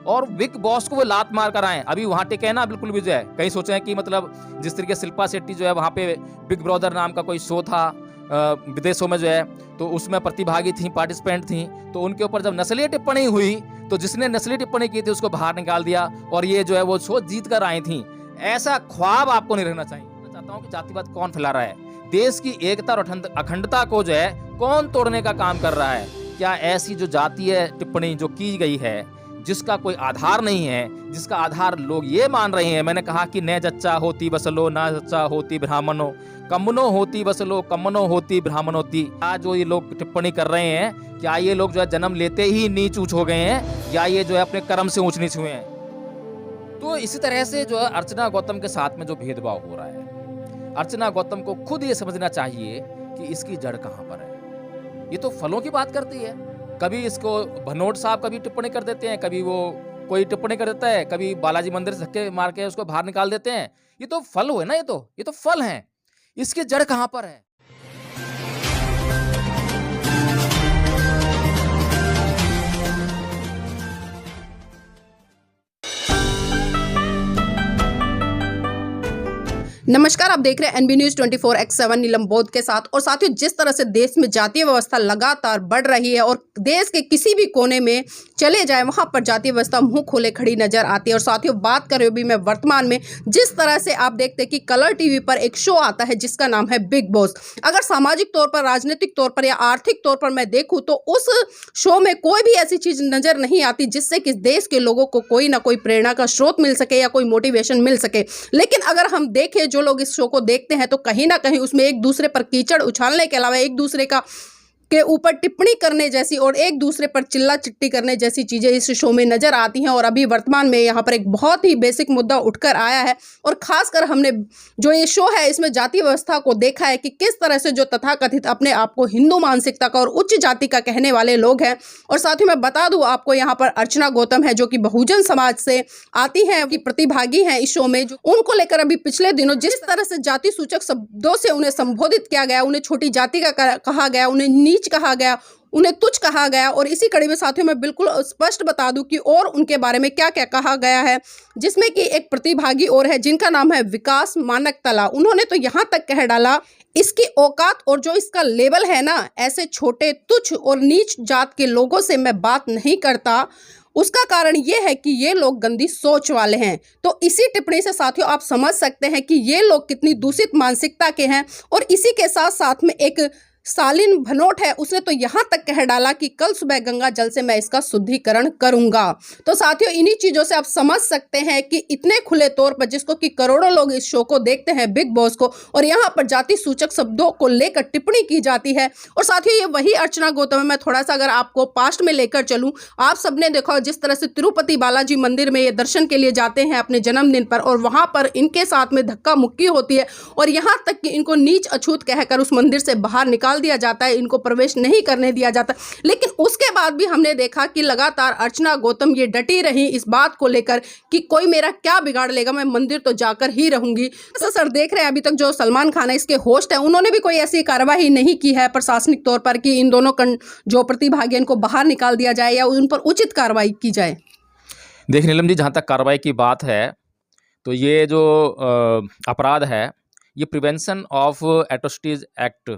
और big boss को वो लात मार कर आए। अभी वहां टिके हैं ना बिल्कुल भी जो है, कहीं सोचे हैं कि मतलब जिस तरीके शिल्पा शेट्टी जो है वहां पे बिग ब्रदर नाम का कोई शो था विदेशों में जो है, तो उसमें प्रतिभागी थी, पार्टिसिपेंट थी, तो उनके ऊपर जब नस्लीय टिप्पणी हुई तो जिसने नस्लीय टिप्पणी की थी उसको बाहर निकाल दिया और ये जो है वो शो जीत कर आई थी। ऐसा ख्वाब आपको नहीं रहना चाहिए। मैं चाहता हूँ कि जातिवाद कौन फैला रहा है, देश की एकता और अखंडता को जो है कौन तोड़ने का काम कर रहा है। क्या ऐसी जो जातीय टिप्पणी जो की गई है जिसका कोई आधार नहीं है, जिसका आधार लोग ये मान रहे हैं, मैंने कहा कि न जच्चा होती बसलो न जच्चा होती ब्राह्मणों, कम्मनो होती बसलो कम्मनो होती ब्राह्मणोती। क्या जो ये लोग टिप्पणी कर रहे हैं, क्या ये लोग जो है जन्म लेते ही नीच ऊंच हो गए हैं या ये जो है अपने कर्म से ऊंच नीच हुए हैं? तो इसी तरह से जो है अर्चना गौतम के साथ में जो भेदभाव हो रहा है, अर्चना गौतम को खुद ये समझना चाहिए कि इसकी जड़ कहां पर है। ये तो फलों की बात करती है, कभी इसको भनोट साहब कभी टिप्पणी कर देते हैं, कभी वो कोई टिप्पणी कर देता है, कभी बालाजी मंदिर से धक्के मार के उसको बाहर निकाल देते हैं। ये तो फल हुए ना, ये तो फल हैं। इसकी जड़ कहां पर है? नमस्कार, आप देख रहे हैं एनबी न्यूज 24x7 नीलम बोध के साथ। और साथियों, जिस तरह से देश में जातीय व्यवस्था लगातार बढ़ रही है और देश के किसी भी कोने में चले जाए वहां पर जातीय व्यवस्था मुंह खोले खड़ी नजर आती है। और साथियों, बात करें अभी मैं वर्तमान में जिस तरह से आप देखते हैं कि कलर टीवी पर एक शो आता है जिसका नाम है बिग बॉस। अगर सामाजिक तौर पर, राजनीतिक तौर पर या आर्थिक तौर पर मैं देखूं तो उस शो में कोई भी ऐसी चीज नजर नहीं आती जिससे कि देश के लोगों को कोई ना कोई प्रेरणा का स्रोत मिल सके या कोई मोटिवेशन मिल सके। लेकिन अगर हम देखें, जो लोग इस शो को देखते हैं तो कहीं ना कहीं उसमें एक दूसरे पर कीचड़ उछालने के अलावा एक दूसरे के ऊपर टिप्पणी करने जैसी और एक दूसरे पर चिल्ला चिट्ठी करने जैसी चीजें इस शो में नजर आती हैं। और अभी वर्तमान में यहाँ पर एक बहुत ही बेसिक मुद्दा उठकर आया है और खासकर हमने जो ये शो है इसमें जाति व्यवस्था को देखा है कि किस तरह से जो तथाकथित अपने आप को हिंदू मानसिकता का और उच्च जाति का कहने वाले लोग हैं। और साथ ही मैं बता दूं आपको, यहाँ पर अर्चना गौतम है जो कि बहुजन समाज से आती हैं, कि प्रतिभागी हैं इस शो में, जो उनको लेकर अभी पिछले दिनों जिस तरह से जाति सूचक शब्दों से उन्हें संबोधित किया गया, उन्हें छोटी जाति का कहा गया, उन्हें नीच कहा गया, उन्हें तुच्छ कहा गया। और इसी कड़ी में साथियों मैं बिल्कुल स्पष्ट बता दूं कि और उनके बारे में क्या क्या कहा गया है, जिसमें कि एक प्रतिभागी और है जिनका नाम है विकास मानकतला। उन्होंने तो यहां तक कह डाला, इसकी औकात और जो इसका लेवल है ना, ऐसे छोटे तुच्छ और नीच जात के लोगों से मैं बात नहीं करता। उसका कारण ये है कि ये लोग गंदी सोच वाले हैं। तो इसी टिप्पणी से साथियों आप समझ सकते हैं कि ये लोग कितनी दूषित मानसिकता के हैं। और इसी के साथ साथ में एक सालिन भनोट है, उसने तो यहाँ तक कह डाला कि कल सुबह गंगा जल से मैं इसका शुद्धिकरण करूंगा। तो साथियों, इन्हीं चीजों से आप समझ सकते हैं कि इतने खुले तौर पर, जिसको कि करोड़ों लोग इस शो को देखते हैं बिग बॉस को, और यहाँ पर जाति सूचक शब्दों को लेकर टिप्पणी की जाती है। और साथियों, ये वही अर्चना गौतम है। मैं थोड़ा सा अगर आपको पास्ट में लेकर चलूं, आप सबने देखा जिस तरह से तिरुपति बालाजी मंदिर में ये दर्शन के लिए जाते हैं अपने जन्मदिन पर, और वहां पर इनके साथ में धक्का मुक्की होती है और यहाँ तक कि इनको नीच अछूत कहकर उस मंदिर से बाहर निकाल दिया जाता है, इनको प्रवेश नहीं करने दिया जाता। लेकिन उसके बाद भी हमने देखा कि लगातार अर्चना गौतम ये डटी रही इस बात को लेकर कि कोई मेरा क्या बिगाड़ लेगा, मैं मंदिर तो जाकर ही रहूंगी। तो सर, देख रहे हैं अभी तक जो सलमान खान है इसके होस्ट है, उन्होंने भी कोई ऐसी कार्रवाई नहीं की है प्रशासनिक तौर पर कि इन दोनों जो प्रतिभागी इनको बाहर निकाल दिया जाए या उन पर उचित कार्रवाई की जाए। देख नीलम जी, जहाँ तक कार्रवाई की बात है तो ये जो अपराध है, ये prevention of atrocities act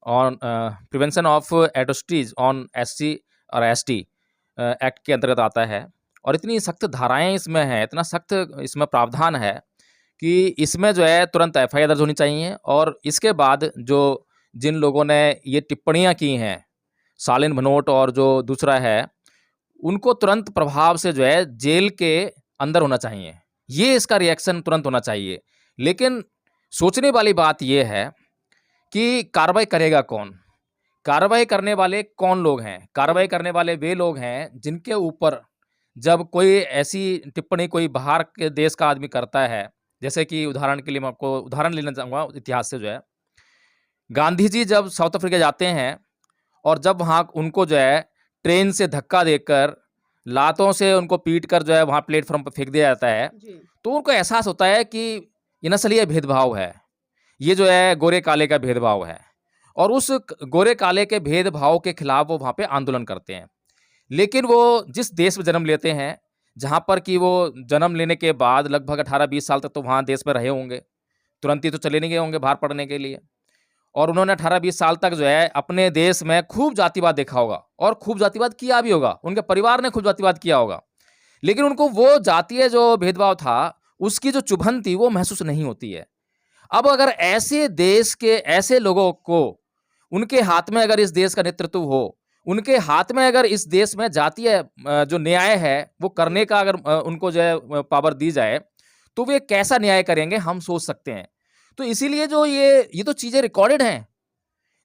on prevention of atrocities on SC और ST एक्ट के अंतर्गत आता है। और इतनी सख्त धाराएं इसमें हैं, इतना सख्त इसमें प्रावधान है कि इसमें जो है तुरंत FIR दर्ज होनी चाहिए। और इसके बाद जो जिन लोगों ने ये टिप्पणियां की हैं, सालिन भनोट और जो दूसरा है, उनको तुरंत प्रभाव से जो है जेल के अंदर होना चाहिए। ये इसका रिएक्शन तुरंत होना चाहिए। लेकिन सोचने वाली बात ये है कि कार्रवाई करेगा कौन? कार्रवाई करने वाले कौन लोग हैं? कार्रवाई करने वाले वे लोग हैं जिनके ऊपर जब कोई ऐसी टिप्पणी कोई बाहर के देश का आदमी करता है, जैसे कि उदाहरण के लिए मैं आपको उदाहरण लेना चाहूँगा इतिहास से। जो है, गांधी जी जब साउथ अफ्रीका जाते हैं और जब वहाँ उनको जो है ट्रेन से धक्का देकर, लातों से उनको पीट कर जो है वहाँ प्लेटफॉर्म पर फेंक दिया जाता है, तो उनको एहसास होता है कि ये नस्लीय भेदभाव है, ये जो है गोरे काले का भेदभाव है। और उस गोरे काले के भेदभाव के खिलाफ वो वहाँ पे आंदोलन करते हैं। लेकिन वो जिस देश में जन्म लेते हैं, जहाँ पर कि वो जन्म लेने के बाद लगभग 18-20 साल तक तो वहाँ देश में रहे होंगे, तुरंत ही तो चले नहीं गए होंगे बाहर पढ़ने के लिए। और उन्होंने 18-20 साल तक जो है अपने देश में खूब जातिवाद देखा होगा और खूब जातिवाद किया भी होगा, उनके परिवार ने खूब जातिवाद किया होगा। लेकिन उनको वो जातीय जो भेदभाव था, उसकी जो चुभन थी वो महसूस नहीं होती है। अब अगर ऐसे देश के ऐसे लोगों को उनके हाथ में अगर इस देश का नेतृत्व हो, उनके हाथ में अगर इस देश में जातीय जो न्याय है वो करने का अगर उनको जो है पावर दी जाए, तो वे कैसा न्याय करेंगे हम सोच सकते हैं। तो इसीलिए जो ये तो चीज़ें रिकॉर्डेड हैं।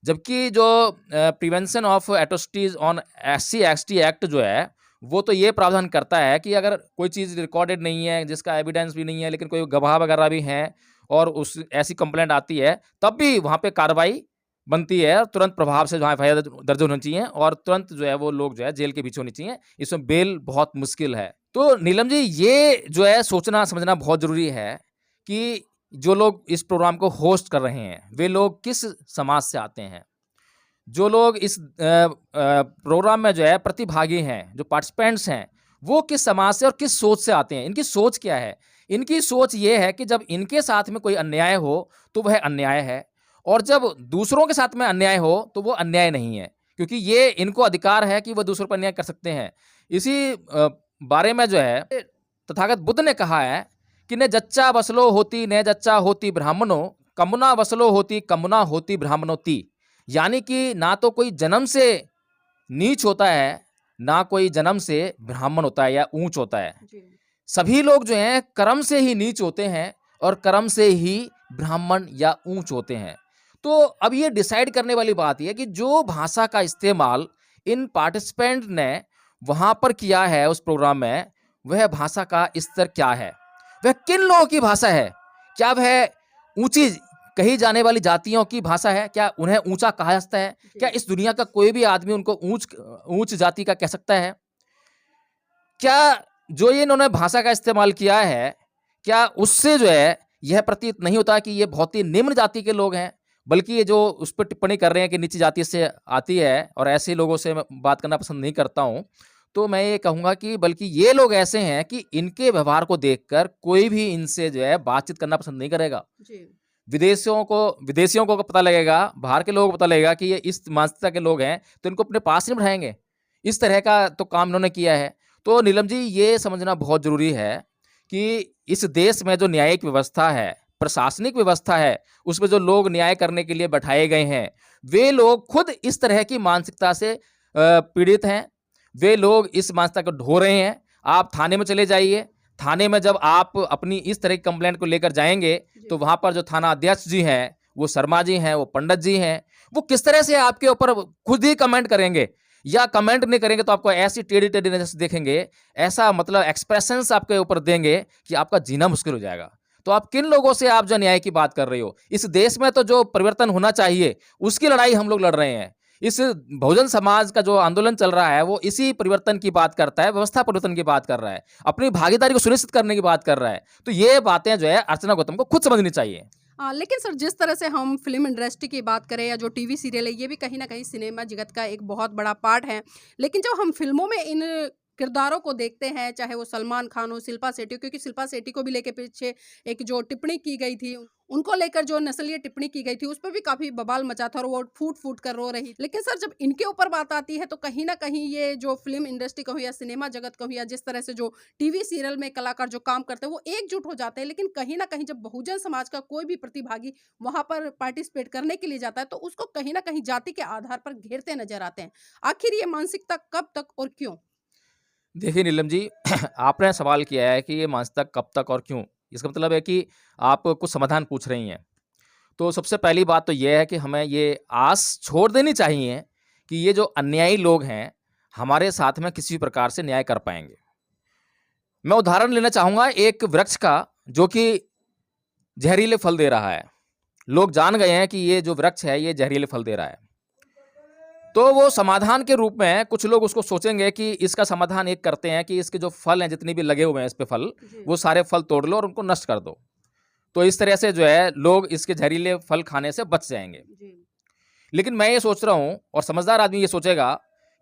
जबकि जो prevention of atrocities on SC ST act जो है, वो तो ये प्रावधान करता है कि अगर कोई चीज़ रिकॉर्डेड नहीं है, जिसका एविडेंस भी नहीं है, लेकिन कोई गवाह वगैरह भी हैं और उस ऐसी कंप्लेंट आती है, तब भी वहाँ पे कार्रवाई बनती है और तुरंत प्रभाव से वहाँ एफआईआर दर्ज होनी चाहिए और तुरंत जो है वो लोग जो है जेल के पीछे होनी चाहिए। इसमें बेल बहुत मुश्किल है। तो नीलम जी, ये जो है सोचना समझना बहुत ज़रूरी है कि जो लोग इस प्रोग्राम को होस्ट कर रहे हैं, वे लोग किस समाज से आते हैं। जो लोग इस प्रोग्राम में जो है प्रतिभागी हैं, जो पार्टिसिपेंट्स हैं, वो किस समाज से और किस सोच से आते हैं, इनकी सोच क्या है? इनकी सोच ये है कि जब इनके साथ में कोई अन्याय हो, तो वह अन्याय है और जब दूसरों के साथ में अन्याय हो, तो वो अन्याय नहीं है, क्योंकि ये इनको अधिकार है कि वो दूसरों पर अन्याय कर सकते हैं। इसी बारे में जो है तथागत बुद्ध ने कहा है कि न जच्चा वसलो होती न जच्चा होती ब्राह्मणों, कमुना वसलो होती कमुना होती ब्राह्मणोती। यानी कि ना तो कोई जन्म से नीच होता है, ना कोई जन्म से ब्राह्मण होता है या ऊंच होता है। सभी लोग जो हैं कर्म से ही नीच होते हैं और कर्म से ही ब्राह्मण या ऊंच होते हैं। तो अब ये डिसाइड करने वाली बात यह है कि जो भाषा का इस्तेमाल इन पार्टिसिपेंट ने वहां पर किया है उस प्रोग्राम में, वह भाषा का स्तर क्या है, वह किन लोगों की भाषा है। क्या वह ऊंची कही जाने वाली जातियों की भाषा है? क्या उन्हें ऊंचा कहा जाता है? क्या इस दुनिया का कोई भी आदमी उनको ऊंच जाति का कह सकता है? क्या जो ये इन्होंने भाषा का इस्तेमाल किया है, क्या उससे जो है यह प्रतीत नहीं होता कि ये बहुत ही निम्न जाति के लोग हैं, बल्कि ये जो उस पर टिप्पणी कर रहे हैं कि नीची जाति से आती है और ऐसे लोगों से मैं बात करना पसंद नहीं करता हूं, तो मैं ये कहूंगा कि बल्कि ये लोग ऐसे हैं कि इनके व्यवहार को देखकर कोई भी इनसे जो है बातचीत करना पसंद नहीं करेगा। विदेशियों को पता लगेगा, बाहर के लोगों को पता लगेगा कि ये इस मानसिकता के लोग हैं, तो इनको अपने पास नहीं बिठाएंगे। इस तरह का तो काम इन्होंने किया है। तो नीलम जी, ये समझना बहुत जरूरी है कि इस देश में जो न्यायिक व्यवस्था है, प्रशासनिक व्यवस्था है, उसमें जो लोग न्याय करने के लिए बैठाए गए हैं, वे लोग खुद इस तरह की मानसिकता से पीड़ित हैं। वे लोग इस मानसिकता को ढो रहे हैं। आप थाने में चले जाइए, थाने में जब आप अपनी इस तरह की कंप्लेंट को लेकर जाएंगे, तो वहां पर जो थाना अध्यक्ष जी हैं, वो शर्मा जी हैं, वो पंडित जी हैं, वो किस तरह से आपके ऊपर खुद ही कमेंट करेंगे, या कमेंट नहीं करेंगे तो आपको ऐसी टेढ़ी टेढ़ी नजर से देखेंगे, ऐसा मतलब एक्सप्रेशंस आपके ऊपर देंगे कि आपका जीना मुश्किल हो जाएगा। तो आप किन लोगों से आप जो न्याय की बात कर रही हो? इस देश में तो जो परिवर्तन होना चाहिए उसकी लड़ाई हम लोग लड़ रहे हैं। इस बहुजन समाज का जो आंदोलन चल रहा है वो इसी परिवर्तन की बात करता है, व्यवस्था परिवर्तन की बात कर रहा है, अपनी भागीदारी को सुनिश्चित करने की बात कर रहा है। तो ये बातें जो है अर्चना गौतम को खुद समझनी चाहिए। लेकिन सर, जिस तरह से हम फिल्म इंडस्ट्री की बात करें या जो टीवी सीरियल है, ये भी कहीं ना कहीं सिनेमा जगत का एक बहुत बड़ा पार्ट है। लेकिन जब हम फिल्मों में इन किरदारों को देखते हैं, चाहे वो सलमान खान हो, शिल्पा शेट्टी हो, क्योंकि शिल्पा शेट्टी को भी लेके पीछे एक जो टिप्पणी की गई थी, उनको लेकर जो नस्लीय टिप्पणी की गई थी, उस पर भी काफी बवाल मचा था और वो फूट फूट कर रो रही। लेकिन सर, जब इनके ऊपर बात आती है तो कहीं ना कहीं ये जो फिल्म इंडस्ट्री कहूँ या सिनेमा जगत कहूँ या जिस तरह से जो टीवी सीरियल में कलाकार जो काम करते हैं वो एकजुट हो जाते हैं। लेकिन कहीं ना कहीं जब बहुजन समाज का कोई भी प्रतिभागी वहां पर पार्टिसिपेट करने के लिए जाता है तो उसको कहीं ना कहीं जाति के आधार पर घेरते नजर आते हैं। आखिर ये मानसिकता कब तक और क्यों? देखिए नीलम जी, आपने सवाल किया है कि ये मानसिकता कब तक और क्यों। इसका मतलब है कि आप कुछ समाधान पूछ रही हैं। तो सबसे पहली बात तो ये है कि हमें ये आस छोड़ देनी चाहिए कि ये जो अन्यायी लोग हैं हमारे साथ में किसी भी प्रकार से न्याय कर पाएंगे। मैं उदाहरण लेना चाहूँगा एक वृक्ष का जो कि जहरीले फल दे रहा है। लोग जान गए हैं कि ये जो वृक्ष है ये जहरीले फल दे रहा है। तो वो समाधान के रूप में कुछ लोग उसको सोचेंगे कि इसका समाधान एक करते हैं कि इसके जो फल हैं, जितनी भी लगे हुए हैं इस पे फल, वो सारे फल तोड़ लो और उनको नष्ट कर दो। तो इस तरह से जो है लोग इसके जहरीले फल खाने से बच जाएंगे। लेकिन मैं ये सोच रहा हूँ और समझदार आदमी ये सोचेगा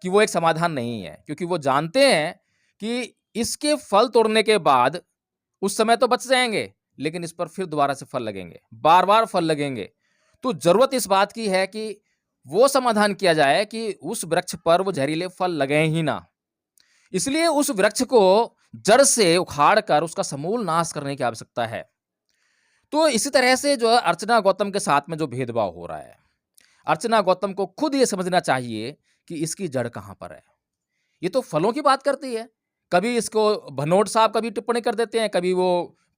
कि वो एक समाधान नहीं है, क्योंकि वो जानते हैं कि इसके फल तोड़ने के बाद उस समय तो बच जाएंगे, लेकिन इस पर फिर दोबारा से फल लगेंगे, बार बार फल लगेंगे। तो जरूरत इस बात की है कि वो समाधान किया जाए कि उस वृक्ष पर वो जहरीले फल लगे ही ना। इसलिए उस वृक्ष को जड़ से उखाड़ कर उसका समूल नाश करने की आवश्यकता है। तो इसी तरह से जो है अर्चना गौतम के साथ में जो भेदभाव हो रहा है, अर्चना गौतम को खुद ये समझना चाहिए कि इसकी जड़ कहां पर है। ये तो फलों की बात करती है, कभी इसको भनोट साहब कभी टिप्पणी कर देते हैं, कभी वो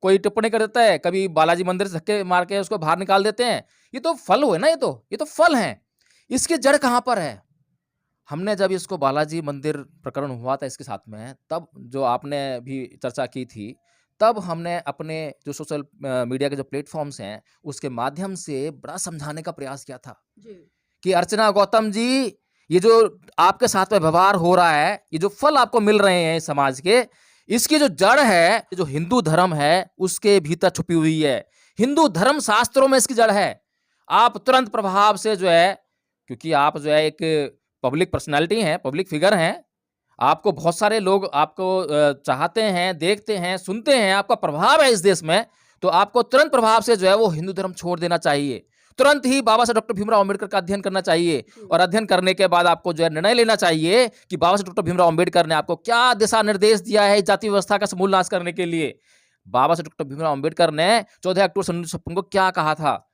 कोई टिप्पणी कर देता है, कभी बालाजी मंदिर से धक्के मार के उसको बाहर निकाल देते हैं। ये तो फल हुए ना, ये तो फल हैं। इसकी जड़ कहां पर है? हमने जब इसको बालाजी मंदिर प्रकरण हुआ था इसके साथ में, तब जो आपने भी चर्चा की थी, तब हमने अपने जो सोशल मीडिया के जो प्लेटफॉर्म्स हैं उसके माध्यम से बड़ा समझाने का प्रयास किया था जी। कि अर्चना गौतम जी, ये जो आपके साथ में व्यवहार हो रहा है, ये जो फल आपको मिल रहे हैं समाज के, इसकी जो जड़ है, जो हिंदू धर्म है उसके भीतर छुपी हुई है। हिंदू धर्म शास्त्रों में इसकी जड़ है। आप तुरंत प्रभाव से जो है, क्योंकि आप जो है एक पब्लिक पर्सनालिटी हैं, पब्लिक फिगर हैं, आपको बहुत सारे लोग आपको चाहते हैं, देखते हैं, सुनते हैं, आपका प्रभाव है इस देश में, तो आपको तुरंत प्रभाव से जो है वो हिंदू धर्म छोड़ देना चाहिए। तुरंत ही बाबा साहब डॉक्टर भीमराव अंबेडकर का अध्ययन करना चाहिए और अध्ययन करने के बाद आपको जो है निर्णय लेना चाहिए कि बाबा साहब डॉक्टर भीमराव अंबेडकर ने आपको क्या दिशा निर्देश दिया है जाति व्यवस्था का समूल नाश करने के लिए। बाबा साहब डॉक्टर भीमराव अंबेडकर ने 14 अक्टूबर सन 1956 को क्या कहा था।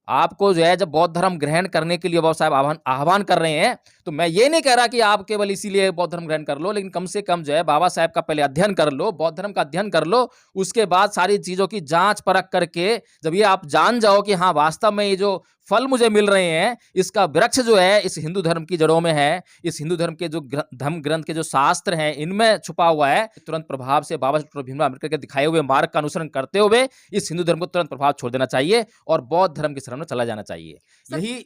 आपको जो है जब बौद्ध धर्म ग्रहण करने के लिए बाबा साहब आह्वान कर रहे हैं, तो मैं ये नहीं कह रहा कि आप केवल इसीलिए बौद्ध धर्म ग्रहण कर लो, लेकिन कम से कम जो है बाबा साहब का पहले अध्ययन कर लो, बौद्ध धर्म का अध्ययन कर लो, उसके बाद सारी चीजों की जांच परख करके जब ये आप जान जाओ कि हाँ वास्तव में ये जो फल मुझे मिल रहे हैं, इसका वृक्ष जो है इस हिंदू धर्म की जड़ों में है, इस हिंदू धर्म के जो धर्म ग्रंथ के जो शास्त्र हैं इनमें छुपा हुआ है, तुरंत प्रभाव से बाबा डॉक्टर भीमराव अम्बेडकर के दिखाए हुए मार्ग का अनुसरण करते हुए इस हिंदू धर्म को तुरंत प्रभाव छोड़ देना चाहिए और बौद्ध धर्म की शरण में चला जाना चाहिए।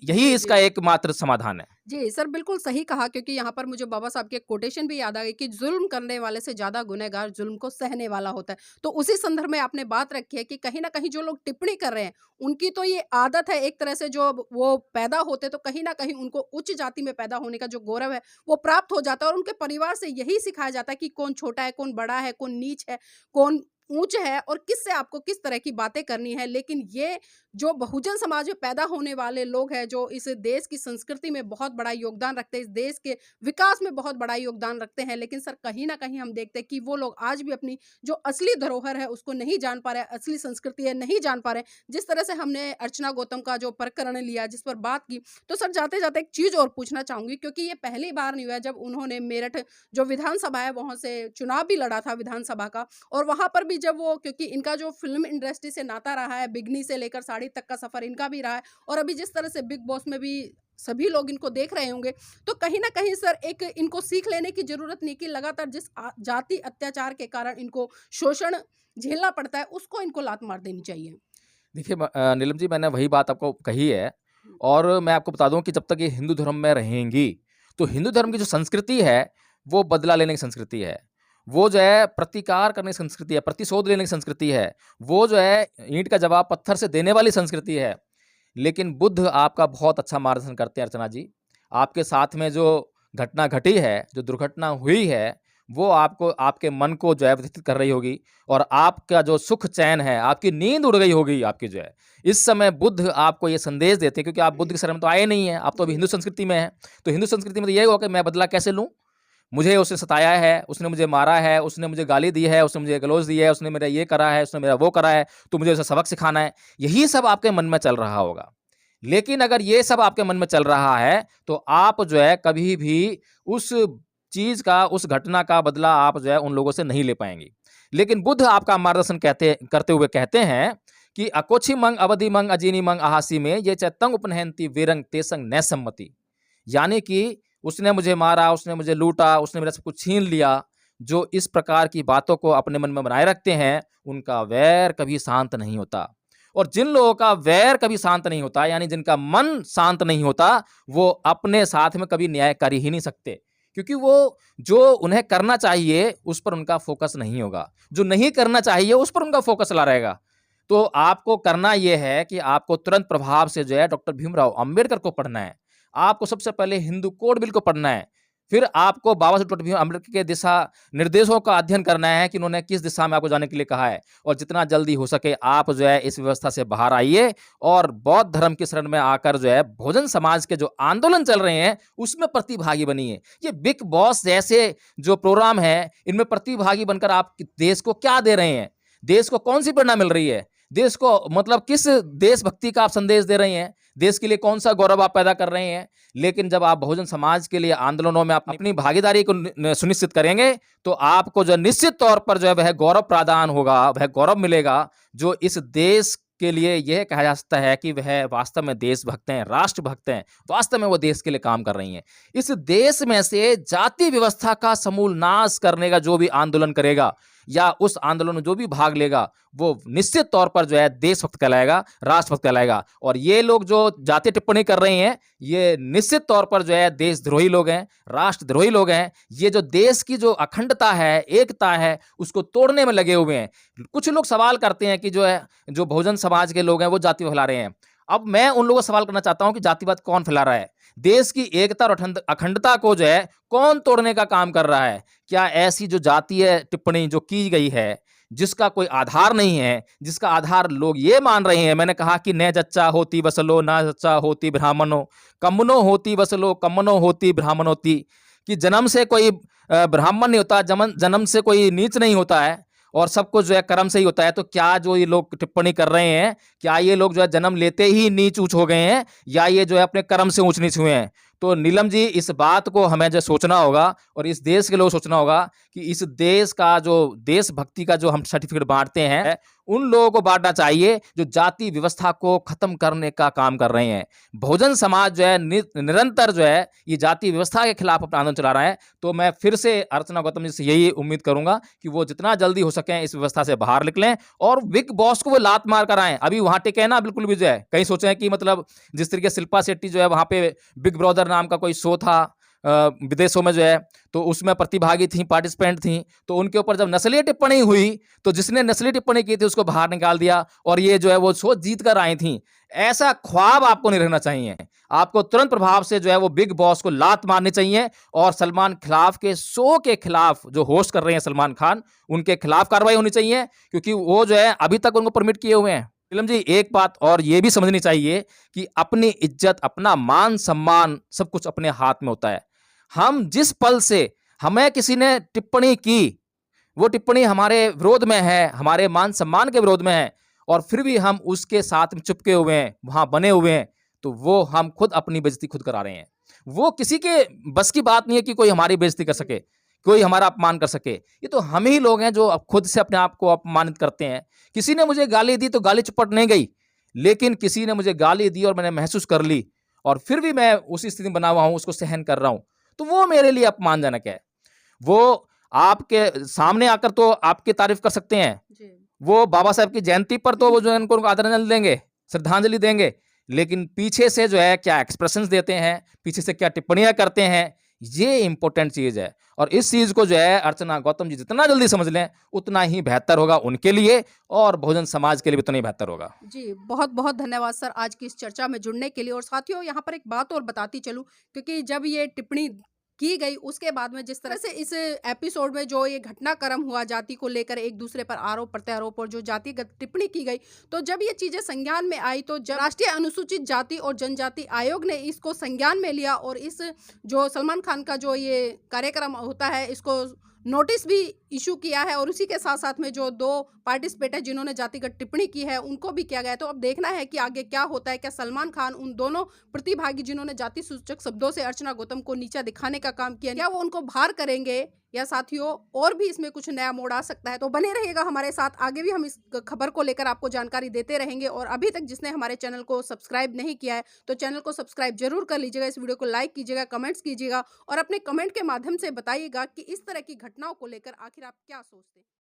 यही इसका एकमात्र समाधान है। जी सर, बिल्कुल सही कहा, क्योंकि यहाँ पर मुझे बाबा साहब की एक कोटेशन भी याद आ गई कि जुल्म करने वाले से ज़्यादा गुनहगार जुल्म को सहने वाला होता है। तो उसी संदर्भ में आपने बात रखी है कि कहीं न कहीं जो लोग टिप्पणी कर रहे हैं, उनकी तो ये आदत है एक तरह से, जो वो पैदा होते तो कहीं न कहीं उनको उच्च जाति में पैदा होने का जो गौरव है, वो प्राप्त हो जाता है और उनके परिवार से यही सिखाया जाता है कि कौन छोटा है, कौन बड़ा है, कौन नीच है, कौन ऊँच है और किससे आपको किस तरह की बातें करनी है। लेकिन ये जो बहुजन समाज में पैदा होने वाले लोग हैं, जो इस देश की संस्कृति में बहुत बड़ा योगदान रखते हैं, इस देश के विकास में बहुत बड़ा योगदान रखते हैं, लेकिन सर कहीं न कहीं हम देखते हैं कि वो लोग आज भी अपनी जो असली धरोहर है उसको नहीं जान पा रहे हैं, असली संस्कृति है नहीं जान पा रहे हैं। जिस तरह से हमने अर्चना गौतम का जो प्रकरण लिया, जिस पर बात की, तो सर जाते-जाते एक चीज़ और पूछना चाहूँगी, क्योंकि ये पहली बार नहीं हुआ है जब उन्होंने मेरठ जो विधानसभा है वहाँ से चुनाव भी लड़ा था विधानसभा का, और वहाँ पर भी जब वो, क्योंकि इनका जो फ़िल्म इंडस्ट्री से नाता रहा है, बिगनी से लेकर साड़ी तक का सफ़र इनका भी रहा है, और अभी जिस तरह से बिग बॉस में भी सभी लोग इनको देख रहे होंगे, तो कहीं न कहीं सर एक इनको सीख लेने की ज़रूरत नहीं कि लगातार जिस जाति अत्याचार के कारण इनको शोषण झेलना पड़ता है, उसको इनको लात मार देनी चाहिए। देखिए नीलम जी, मैंने वही बात आपको कही है और मैं आपको बता दूं कि जब तक ये हिंदू धर्म में रहेंगी, तो हिंदू धर्म की जो संस्कृति है वो बदला लेने की संस्कृति है, वो जो है प्रतिकार करने की संस्कृति है, प्रतिशोध लेने की संस्कृति है, वो जो है ईंट का जवाब पत्थर से देने वाली संस्कृति है। लेकिन बुद्ध आपका बहुत अच्छा मार्गदर्शन करते हैं अर्चना जी। आपके साथ में जो घटना घटी है, जो दुर्घटना हुई है, वो आपको आपके मन को जो है व्यथित कर रही होगी और आपका जो सुख चैन है, आपकी नींद उड़ गई होगी आपकी जो है। इस समय बुद्ध आपको ये संदेश देते हैं, क्योंकि आप बुद्ध की शरण में तो आए नहीं हैं, आप तो अभी हिंदू संस्कृति में हैं। तो हिंदू संस्कृति में तो ये होगा कि मैं बदला कैसे लूँ? मुझे उसने सताया है, उसने मुझे मारा है, उसने मुझे गाली दी है, उसने मुझे गलौज दी है, उसने मेरा ये करा है, उसने मेरा वो करा है, तो मुझे उसे सबक सिखाना है। यही सब आपके मन में चल रहा होगा। लेकिन अगर ये सब आपके मन में चल रहा है, तो आप जो है कभी भी उस चीज़ का, उस घटना का बदला आप जो है उन लोगों से नहीं ले पाएँगे। लेकिन बुद्ध आपका मार्गदर्शन करते हुए कहते हैं कि अकोछि मंग अवधि मंग अजीनी मंग अहासी में ये चैतंग उपनहंति वीरंग तेसंग न सम्मति। यानी कि उसने मुझे मारा, उसने मुझे लूटा, उसने मेरा सब कुछ छीन लिया। जो इस प्रकार की बातों को अपने मन में बनाए रखते हैं, उनका वैर कभी शांत नहीं होता। और जिन लोगों का वैर कभी शांत नहीं होता, यानी जिनका मन शांत नहीं होता, वो अपने साथ में कभी न्याय कर ही नहीं सकते, क्योंकि वो जो उन्हें करना चाहिए उस पर उनका फोकस नहीं होगा, जो नहीं करना चाहिए उस पर उनका फोकस चला रहेगा। तो आपको करना यह है कि आपको तुरंत प्रभाव से जो है डॉक्टर भीमराव अंबेडकर को पढ़ना है। आपको सबसे पहले हिंदू कोड बिल को पढ़ना है। फिर आपको बाबा साहेब डॉक्टर भीमराव अम्बेडकर के दिशा निर्देशों का अध्ययन करना है कि उन्होंने किस दिशा में आपको जाने के लिए कहा है, और जितना जल्दी हो सके आप जो है इस व्यवस्था से बाहर आइए और बौद्ध धर्म की शरण में आकर जो है बहुजन समाज के जो आंदोलन चल रहे हैं उसमें प्रतिभागी बनिए। ये बिग बॉस जैसे जो प्रोग्राम है, इनमें प्रतिभागी बनकर आप देश को क्या दे रहे हैं? देश को कौन सी प्रेरणा मिल रही है? देश को मतलब किस देशभक्ति का आप संदेश दे रहे हैं? देश के लिए कौन सा गौरव आप पैदा कर रहे हैं? लेकिन जब आप बहुजन समाज के लिए आंदोलनों में अपनी भागीदारी को सुनिश्चित करेंगे, तो आपको जो निश्चित तौर पर जो है वह गौरव प्रदान होगा, वह गौरव मिलेगा, जो इस देश के लिए यह कहा जा सकता है कि वह वास्तव में देशभक्त हैं, राष्ट्रभक्त हैं, वास्तव में वो देश के लिए काम कर रही हैं। इस देश में से जाति व्यवस्था का समूल नाश करने का जो भी आंदोलन करेगा या उस आंदोलन में जो भी भाग लेगा, वो निश्चित तौर पर जो है देशभक्त कहलाएगा, राष्ट्रभक्त कहलाएगा। और ये लोग जो जातीय टिप्पणी कर रहे हैं, ये निश्चित तौर पर जो है देशद्रोही लोग हैं, राष्ट्रद्रोही लोग हैं। ये जो देश की जो अखंडता है, एकता है, उसको तोड़ने में लगे हुए हैं। कुछ लोग सवाल करते हैं कि जो है जो बहुजन समाज के लोग हैं वो जाति फैला रहे हैं। अब मैं उन लोगों से सवाल करना चाहता हूं कि जातिवाद कौन फैला रहा है? देश की एकता और अखंडता को जो है कौन तोड़ने का काम कर रहा है? क्या ऐसी जो जातीय टिप्पणी जो की गई है, जिसका कोई आधार नहीं है, जिसका आधार लोग ये मान रहे हैं, मैंने कहा कि न जच्चा होती वसलो न जच्चा होती ब्राह्मणों, कम्मनो होती वसलो कम्मनो होती ब्राह्मणोती, कि जन्म से कोई ब्राह्मण नहीं होता, जन्म से कोई नीच नहीं होता है, और सब कुछ जो है कर्म से ही होता है। तो क्या जो ये लोग टिप्पणी कर रहे हैं, क्या ये लोग जो है जन्म लेते ही नीच ऊंच हो गए हैं, या ये जो है अपने कर्म से ऊंच नीच हुए हैं? तो नीलम जी, इस बात को हमें जो सोचना होगा और इस देश के लोग सोचना होगा कि इस देश का जो देशभक्ति का जो हम सर्टिफिकेट बांटते हैं, उन लोगों को बांटना चाहिए जो जाति व्यवस्था को खत्म करने का काम कर रहे हैं। बहुजन समाज जो है निरंतर जो है ये जाति व्यवस्था के खिलाफ अपना आंदोलन चला रहा है। तो मैं फिर से अर्चना गौतम जी से यही उम्मीद करूंगा कि वो जितना जल्दी हो सके इस व्यवस्था से बाहर निकलें और बिग बॉस को वो लात मार कर आए। अभी वहां टिके ना बिल्कुल भी जो है, कहीं सोचे कि मतलब जिस तरीके शिल्पा शेट्टी जो है वहां पे बिग ब्रदर नाम का कोई शो था विदेशों में जो है, तो उसमें प्रतिभागी थी, पार्टिसिपेंट थी, तो उनके ऊपर जब नस्लीय टिप्पणी हुई तो जिसने नस्लीय टिप्पणी की थी उसको बाहर निकाल दिया और ये जो है वो शो जीत कर आई थी। ऐसा ख्वाब आपको नहीं रखना चाहिए। आपको तुरंत प्रभाव से जो है वो बिग बॉस को लात मारनी चाहिए और सलमान खिलाफ के शो के खिलाफ जो होस्ट कर रहे हैं सलमान खान, उनके खिलाफ कार्रवाई होनी चाहिए, क्योंकि वो जो है अभी तक उनको परमिट किए हुए हैं। नीलम जी, एक बात और ये भी समझनी चाहिए कि अपनी इज्जत, अपना मान सम्मान सब कुछ अपने हाथ में होता है। हम जिस पल से हमें किसी ने टिप्पणी की, वो टिप्पणी हमारे विरोध में है, हमारे मान सम्मान के विरोध में है, और फिर भी हम उसके साथ में चिपके हुए हैं, वहां बने हुए हैं, तो वो हम खुद अपनी बेइज्जती खुद करा रहे हैं। वो किसी के बस की बात नहीं है कि कोई हमारी बेइज्जती कर सके, कोई हमारा अपमान कर सके। ये तो हम ही लोग हैं जो अब खुद से अपने आप को अपमानित करते हैं। किसी ने मुझे गाली दी तो गाली चुपट नहीं गई, लेकिन किसी ने मुझे गाली दी और मैंने महसूस कर ली और फिर भी मैं उसी स्थिति में बना हुआ हूं, उसको सहन कर रहा हूं, तो वो मेरे लिए अपमानजनक है। वो आपके सामने आकर तो आपकी तारीफ कर सकते हैं, वो बाबा साहब की जयंती पर तो वो जो है उनको आदरांजलि देंगे, श्रद्धांजलि देंगे, लेकिन पीछे से जो है क्या एक्सप्रेशंस देते हैं, पीछे से क्या टिप्पणियां करते हैं, ये इंपॉर्टेंट चीज है। और इस चीज को जो है अर्चना गौतम जी जितना जल्दी समझ लें उतना ही बेहतर होगा उनके लिए और बहुजन समाज के लिए भी उतना ही बेहतर होगा। जी, बहुत बहुत धन्यवाद सर आज की इस चर्चा में जुड़ने के लिए। और साथियों, यहाँ पर एक बात और बताती चलूं, क्योंकि जब ये टिप्पणी की गई उसके बाद में जिस तरह से इस एपिसोड में जो ये घटनाक्रम हुआ जाति को लेकर, एक दूसरे पर आरोप प्रत्यारोप और जो जातिगत टिप्पणी की गई, तो जब ये चीजें संज्ञान में आई तो जब राष्ट्रीय अनुसूचित जाति और जनजाति आयोग ने इसको संज्ञान में लिया और इस जो सलमान खान का जो ये कार्यक्रम होता है इसको नोटिस भी इशू किया है, और उसी के साथ साथ में जो 2 पार्टिसिपेट है जिन्होंने जातिगत टिप्पणी की है उनको भी किया गया है। तो अब देखना है कि आगे क्या होता है। क्या सलमान खान उन दोनों प्रतिभागी जिन्होंने जाति सूचक शब्दों से अर्चना गौतम को नीचा दिखाने का काम किया, क्या वो उनको बाहर करेंगे, या साथियों और भी इसमें कुछ नया मोड़ आ सकता है? तो बने रहिएगा हमारे साथ, आगे भी हम इस खबर को लेकर आपको जानकारी देते रहेंगे। और अभी तक जिसने हमारे चैनल को सब्सक्राइब नहीं किया है तो चैनल को सब्सक्राइब जरूर कर लीजिएगा, इस वीडियो को लाइक कीजिएगा, कमेंट्स कीजिएगा और अपने कमेंट के माध्यम से बताइएगा कि इस तरह की घटनाओं को लेकर आखिर आप क्या सोचते हैं।